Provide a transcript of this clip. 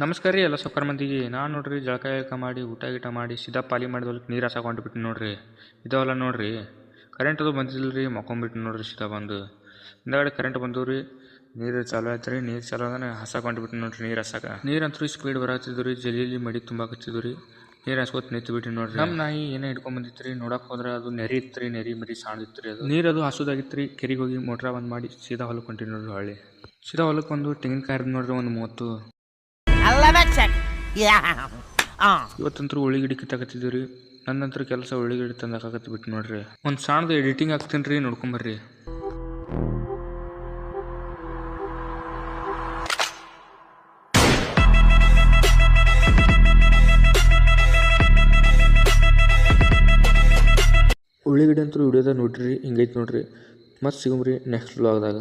ನಮಸ್ಕಾರ ರೀ ಎಲ್ಲ ಸೌಕರ್ ಮಂದಿಗೆ. ನಾನು ನೋಡ್ರಿ ಜಳಕ ಮಾಡಿ ಊಟ ಮಾಡಿ ಸೀದಾ ಪಾಲಿ ಮಾಡಿದ ಹೊಲಕ್ಕೆ ನೀರು ಹಾಸಕ್ಕೆ ಹೊಂಟ್ಬಿಟ್ಟು ನೋಡ್ರಿ. ಇದಾವಲ್ಲ ನೋಡ್ರಿ, ಕರೆಂಟ್ ಅದು ಬಂದಿಲ್ಲ ರೀ, ಮಕ್ಕೊಂಬಿಟ್ಟು ನೋಡ್ರಿ ಸೀದಾ ಬಂದು. ಹಿಂದಾಗಡೆ ಕರೆಂಟ್ ಬಂದವು ರೀ, ನೀರು ಚಾಲು ಆಯ್ತು ರೀ. ನೀರು ಚಾಲು ಆದ್ರೆ ಹಾಸಕ್ಕೆ ಹೊಂಟ್ಬಿಟ್ಟು ನೋಡ್ರಿ ನೀರು ಹಾಸಕ್ಕೆ. ನೀರಂತೂ ಸ್ಪೀಡ್ ಬರತ್ತಿದ್ದು ರೀ, ಜಲ್ದಿ ಮಡಿ ತುಂಬಾಕತ್ತಿದ್ದು ರೀ. ನೀರು ಹಾಸ್ಕೊತ ನಿಂತು ನೋಡ್ರಿ. ನಮ್ಮ ನಾಯಿ ಏನೋ ಹಿಡ್ಕೊಂಡ್ ಬಂದಿತ್ತು ರೀ, ನೋಡಕ್ಕೆ ಹೋದ್ರೆ ಅದು ನೆರಿ ಇತ್ತು ರೀ, ನೆರಿ ಮರಿ ಸಾಣಿತ್ತು ರೀ. ಅದು ನೀರು ಅದು ಹಾಸೋದಾಗಿತ್ತು ರೀ. ಕೆರೆಗೆ ಹೋಗಿ ಮೋಟ್ರ ಬಂದ್ ಮಾಡಿ ಸೀದಾ ಹೊಲಕ್ಕೆ ಹೊಂಟಿ ನೋಡ್ರಿ. ಹೊಳ್ಳಿ ಸೀದಾ ಹೊಲಕ್ಕೆ ಬಂದು ತೆಂಗಿನಕಾಯಿ ನೋಡ್ರಿ ಒಂದು 30. ಇವತ್ತಂತೂ ಉಳ್ಳಿಗಿಡಿ ಕಿತ್ತಾಕತ್ತಿದ್ವಿ ರೀ. ನನ್ನಂತರ ಕೆಲಸ ಉಳ್ಳಿಗಿಡಿ ತಂದಾಕತ್ತಿ ಬಿಟ್ಟು ನೋಡ್ರಿ. ಒಂದು ಸಣ್ಣದು ಎಡಿಟಿಂಗ್ ಹಾಕ್ತೀನಿ ರೀ, ನೋಡ್ಕೊಂಬರ್ರಿ. ಉಳ್ಳಿಗಿಡಿ ಅಂತೂ ವಿಡಿಯೋದಾಗ ನೋಡ್ರಿ, ಹಿಂಗೈತೆ ನೋಡ್ರಿ. ಮತ್ತೆ ಸಿಗುಮ್ರಿ ನೆಕ್ಸ್ಟ್ ವ್ಲಾಗ್ದಾಗ.